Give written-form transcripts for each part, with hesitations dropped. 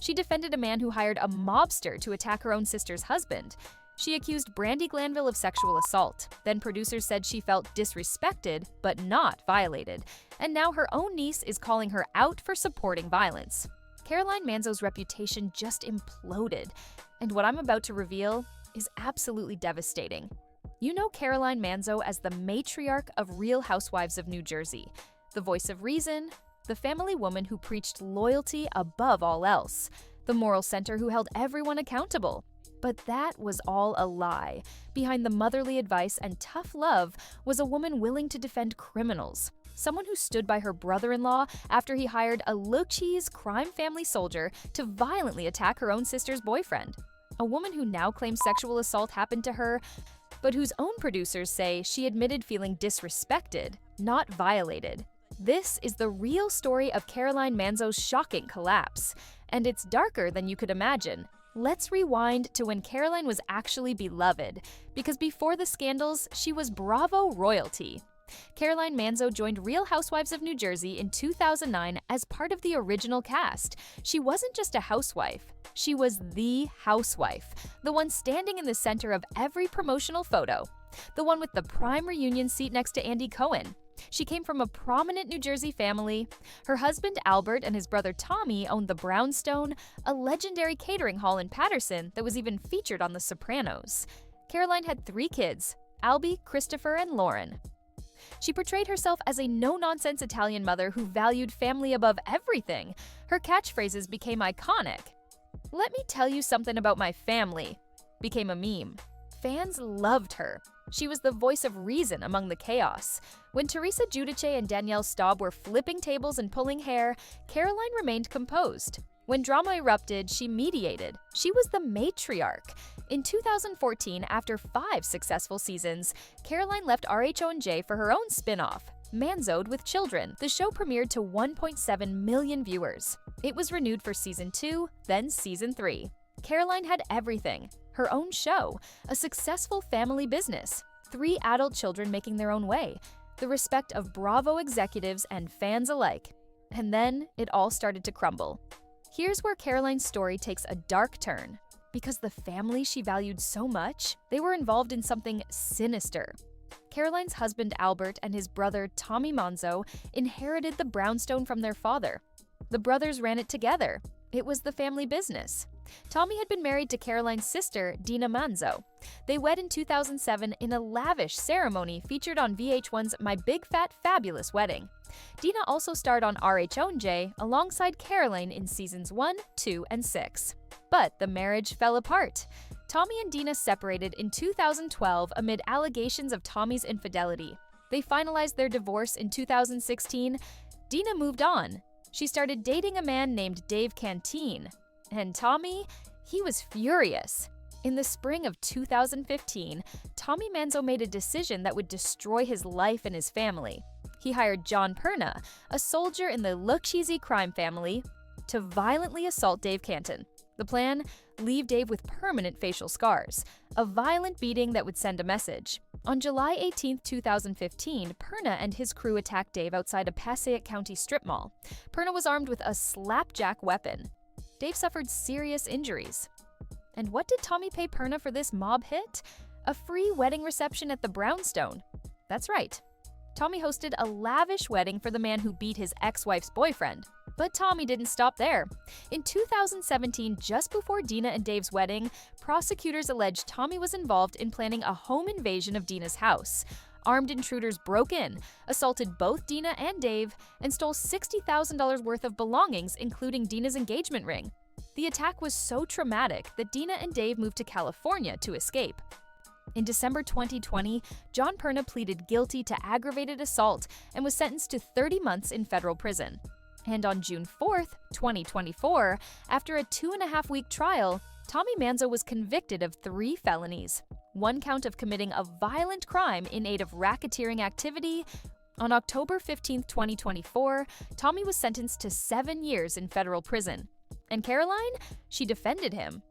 She defended a man who hired a mobster to attack her own sister's husband. She accused Brandi Glanville of sexual assault. Then producers said she felt disrespected, but not violated. And now her own niece is calling her out for supporting violence. Caroline Manzo's reputation just imploded. And what I'm about to reveal is absolutely devastating. You know Caroline Manzo as the matriarch of Real Housewives of New Jersey, the voice of reason, the family woman who preached loyalty above all else, the moral center who held everyone accountable. But that was all a lie. Behind the motherly advice and tough love was a woman willing to defend criminals. Someone who stood by her brother-in-law after he hired a low-cheese crime family soldier to violently attack her own sister's boyfriend. A woman who now claims sexual assault happened to her, but whose own producers say she admitted feeling disrespected, not violated. This is the real story of Caroline Manzo's shocking collapse, and it's darker than you could imagine. Let's rewind to when Caroline was actually beloved, because before the scandals, she was Bravo royalty. Caroline Manzo joined Real Housewives of New Jersey in 2009 as part of the original cast. She wasn't just a housewife, she was the housewife, the one standing in the center of every promotional photo, the one with the prime reunion seat next to Andy Cohen. She came from a prominent New Jersey family. Her husband Albert and his brother Tommy owned the Brownstone, a legendary catering hall in Paterson that was even featured on The Sopranos. Caroline had 3 kids, Albie, Christopher, and Lauren. She portrayed herself as a no-nonsense Italian mother who valued family above everything. Her catchphrases became iconic. "Let me tell you something about my family" became a meme. Fans loved her. She was the voice of reason among the chaos. When Teresa Giudice and Danielle Staub were flipping tables and pulling hair, Caroline remained composed. When drama erupted, she mediated. She was the matriarch. In 2014, after 5 successful seasons, Caroline left RHO&J for her own spin-off, Manzo'd with Children. The show premiered to 1.7 million viewers. It was renewed for season 2, then season 3. Caroline had everything: her own show, a successful family business, 3 adult children making their own way, the respect of Bravo executives and fans alike. And then it all started to crumble. Here's where Caroline's story takes a dark turn. Because the family she valued so much, they were involved in something sinister. Caroline's husband Albert and his brother Tommy Manzo inherited the Brownstone from their father. The brothers ran it together. It was the family business. Tommy had been married to Caroline's sister, Dina Manzo. They wed in 2007 in a lavish ceremony featured on VH1's My Big Fat Fabulous Wedding. Dina also starred on RHO&J alongside Caroline in seasons 1, 2, and 6. But the marriage fell apart. Tommy and Dina separated in 2012 amid allegations of Tommy's infidelity. They finalized their divorce in 2016. Dina moved on. She started dating a man named Dave Canteen. And Tommy, he was furious. In the spring of 2015, Tommy Manzo made a decision that would destroy his life and his family. He hired John Perna, a soldier in the look-cheesy crime family, to violently assault Dave Canton. The plan? Leave Dave with permanent facial scars, a violent beating that would send a message. On July 18, 2015, Perna and his crew attacked Dave outside a Passaic County strip mall. Perna was armed with a slapjack weapon. Dave suffered serious injuries. And what did Tommy pay Perna for this mob hit? A free wedding reception at the Brownstone. That's right. Tommy hosted a lavish wedding for the man who beat his ex-wife's boyfriend. But Tommy didn't stop there. In 2017, just before Dina and Dave's wedding, prosecutors alleged Tommy was involved in planning a home invasion of Dina's house. Armed intruders broke in, assaulted both Dina and Dave, and stole $60,000 worth of belongings, including Dina's engagement ring. The attack was so traumatic that Dina and Dave moved to California to escape. In December 2020, John Perna pleaded guilty to aggravated assault and was sentenced to 30 months in federal prison. And on June 4, 2024, after a 2.5-week trial, Tommy Manzo was convicted of 3 felonies. 1 count of committing a violent crime in aid of racketeering activity. On October 15, 2024, Tommy was sentenced to 7 years in federal prison. And Caroline? She defended him.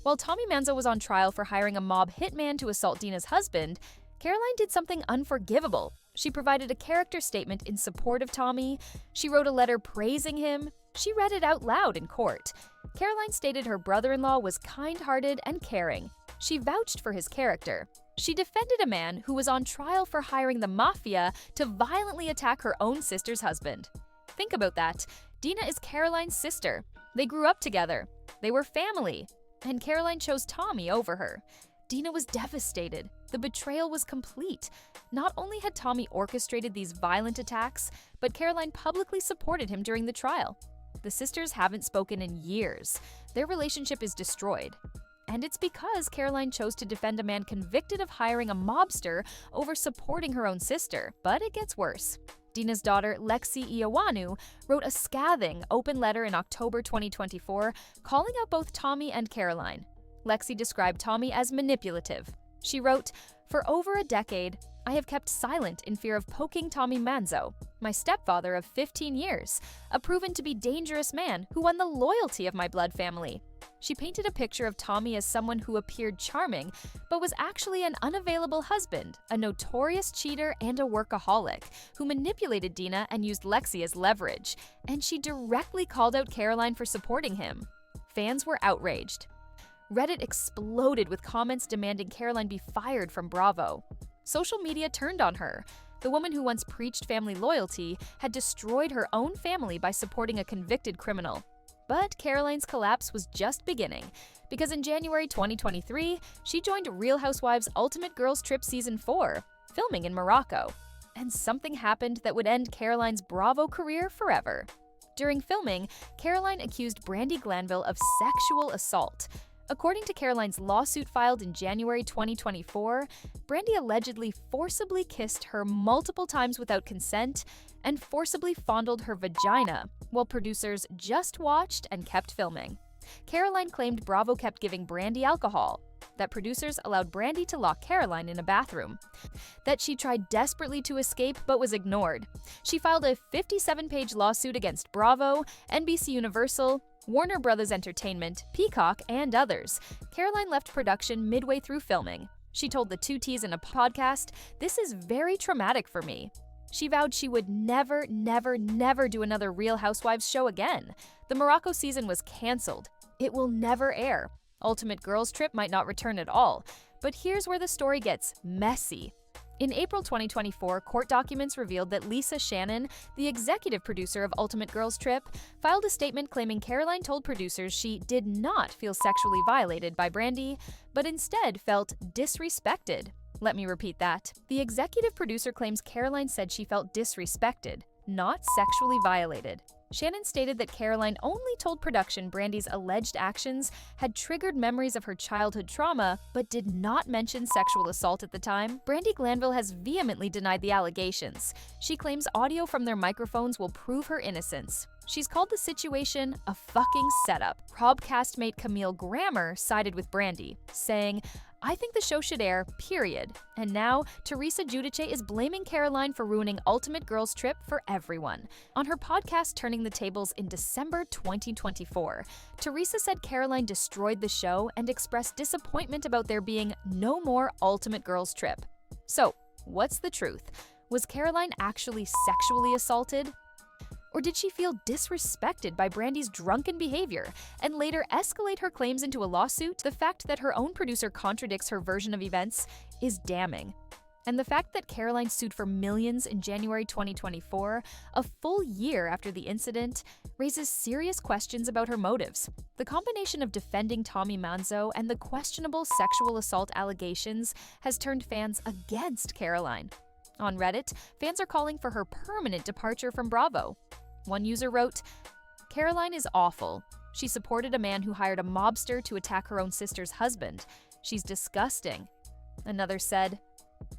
While Tommy Manzo was on trial for hiring a mob hitman to assault Dina's husband, Caroline did something unforgivable. She provided a character statement in support of Tommy. She wrote a letter praising him. She read it out loud in court. Caroline stated her brother-in-law was kind-hearted and caring. She vouched for his character. She defended a man who was on trial for hiring the mafia to violently attack her own sister's husband. Think about that. Dina is Caroline's sister. They grew up together. They were family. And Caroline chose Tommy over her. Dina was devastated. The betrayal was complete. Not only had Tommy orchestrated these violent attacks, but Caroline publicly supported him during the trial. The sisters haven't spoken in years. Their relationship is destroyed. And it's because Caroline chose to defend a man convicted of hiring a mobster over supporting her own sister. But it gets worse. Dina's daughter, Lexi Iowanu, wrote a scathing open letter in October 2024 calling out both Tommy and Caroline. Lexi described Tommy as manipulative. She wrote, "For over a decade, I have kept silent in fear of poking Tommy Manzo, my stepfather of 15 years, a proven to be dangerous man who won the loyalty of my blood family." She painted a picture of Tommy as someone who appeared charming, but was actually an unavailable husband, a notorious cheater and a workaholic, who manipulated Dina and used Lexi as leverage. And she directly called out Caroline for supporting him. Fans were outraged. Reddit exploded with comments demanding Caroline be fired from Bravo. Social media turned on her. The woman who once preached family loyalty had destroyed her own family by supporting a convicted criminal. But Caroline's collapse was just beginning, because in January 2023, she joined Real Housewives' Ultimate Girls Trip Season 4, filming in Morocco. And something happened that would end Caroline's Bravo career forever. During filming, Caroline accused Brandi Glanville of sexual assault. According to Caroline's lawsuit filed in January 2024, Brandi allegedly forcibly kissed her multiple times without consent and forcibly fondled her vagina, while producers just watched and kept filming. Caroline claimed Bravo kept giving Brandi alcohol, that producers allowed Brandi to lock Caroline in a bathroom, that she tried desperately to escape but was ignored. She filed a 57-page lawsuit against Bravo, NBC Universal, Warner Bros. Entertainment, Peacock, and others. Caroline left production midway through filming. She told the 2Ts in a podcast, "This is very traumatic for me." She vowed she would never do another Real Housewives show again. The Morocco season was canceled. It will never air. Ultimate Girls Trip might not return at all. But here's where the story gets messy. In April 2024, court documents revealed that Lisa Shannon, the executive producer of Ultimate Girls Trip, filed a statement claiming Caroline told producers she did not feel sexually violated by Brandi, but instead felt disrespected. Let me repeat that. The executive producer claims Caroline said she felt disrespected, not sexually violated. Shannon stated that Caroline only told production Brandi's alleged actions had triggered memories of her childhood trauma, but did not mention sexual assault at the time. Brandi Glanville has vehemently denied the allegations. She claims audio from their microphones will prove her innocence. She's called the situation a fucking setup. Rob castmate Camille Grammer sided with Brandi, saying, "I think the show should air, period." And now, Teresa Giudice is blaming Caroline for ruining Ultimate Girls Trip for everyone. On her podcast Turning the Tables in December 2024, Teresa said Caroline destroyed the show and expressed disappointment about there being no more Ultimate Girls Trip. So, what's the truth? Was Caroline actually sexually assaulted? Or did she feel disrespected by Brandi's drunken behavior and later escalate her claims into a lawsuit? The fact that her own producer contradicts her version of events is damning. And the fact that Caroline sued for millions in January 2024, a full year after the incident, raises serious questions about her motives. The combination of defending Tommy Manzo and the questionable sexual assault allegations has turned fans against Caroline. On Reddit, fans are calling for her permanent departure from Bravo. One user wrote, "Caroline is awful. She supported a man who hired a mobster to attack her own sister's husband. She's disgusting." Another said,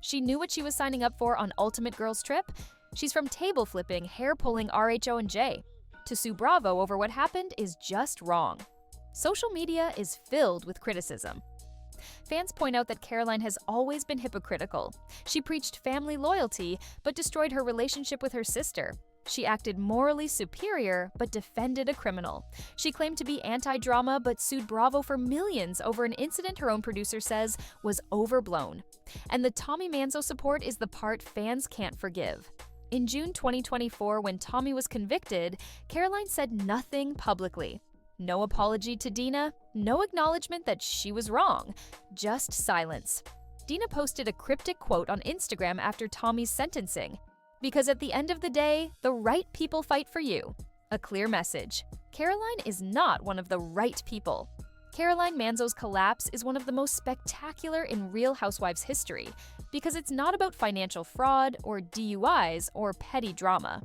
"She knew what she was signing up for on Ultimate Girls Trip. She's from table flipping, hair pulling RHO&J. To sue Bravo over what happened is just wrong." Social media is filled with criticism. Fans point out that Caroline has always been hypocritical. She preached family loyalty, but destroyed her relationship with her sister. She acted morally superior, but defended a criminal. She claimed to be anti-drama, but sued Bravo for millions over an incident her own producer says was overblown. And the Tommy Manzo support is the part fans can't forgive. In June 2024, when Tommy was convicted, Caroline said nothing publicly. No apology to Dina, no acknowledgement that she was wrong, just silence. Dina posted a cryptic quote on Instagram after Tommy's sentencing. Because at the end of the day, the right people fight for you. A clear message. Caroline is not one of the right people. Caroline Manzo's collapse is one of the most spectacular in Real Housewives history because it's not about financial fraud or DUIs or petty drama.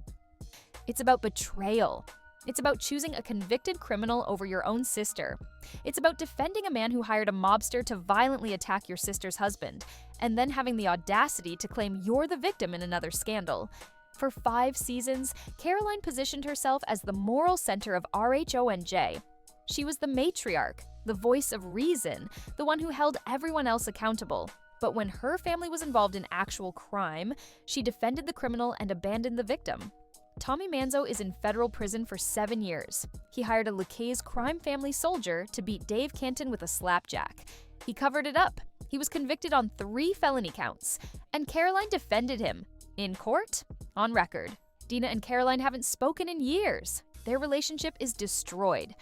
It's about betrayal. It's about choosing a convicted criminal over your own sister. It's about defending a man who hired a mobster to violently attack your sister's husband, and then having the audacity to claim you're the victim in another scandal. For 5 seasons, Caroline positioned herself as the moral center of RHONJ. She was the matriarch, the voice of reason, the one who held everyone else accountable. But when her family was involved in actual crime, she defended the criminal and abandoned the victim. Tommy Manzo is in federal prison for 7 years. He hired a Lucchese crime family soldier to beat Dave Canton with a slapjack. He covered it up. He was convicted on 3 felony counts. And Caroline defended him. In court, on record. Dina and Caroline haven't spoken in years. Their relationship is destroyed.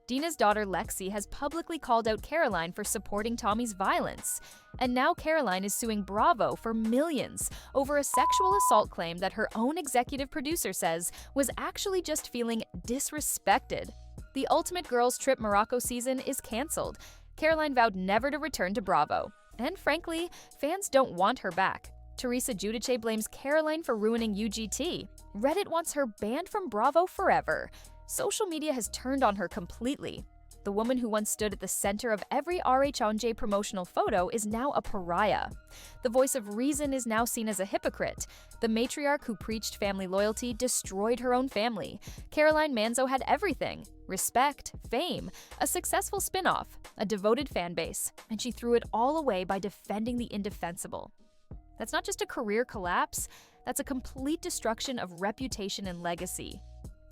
Dina's daughter Lexi has publicly called out Caroline for supporting Tommy's violence. And now Caroline is suing Bravo for millions over a sexual assault claim that her own executive producer says was actually just feeling disrespected. The Ultimate Girls Trip Morocco season is canceled. Caroline vowed never to return to Bravo. And frankly, fans don't want her back. Teresa Giudice blames Caroline for ruining UGT. Reddit wants her banned from Bravo forever. Social media has turned on her completely. The woman who once stood at the center of every RHONJ promotional photo is now a pariah. The voice of reason is now seen as a hypocrite. The matriarch who preached family loyalty destroyed her own family. Caroline Manzo had everything: respect, fame, a successful spin-off, a devoted fan base, and she threw it all away by defending the indefensible. That's not just a career collapse, that's a complete destruction of reputation and legacy.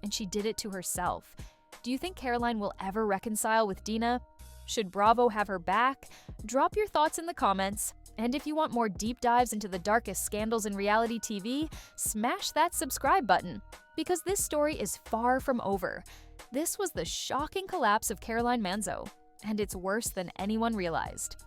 And she did it to herself. Do you think Caroline will ever reconcile with Dina? Should Bravo have her back? Drop your thoughts in the comments. And if you want more deep dives into the darkest scandals in reality TV, smash that subscribe button. Because this story is far from over. This was the shocking collapse of Caroline Manzo, and it's worse than anyone realized.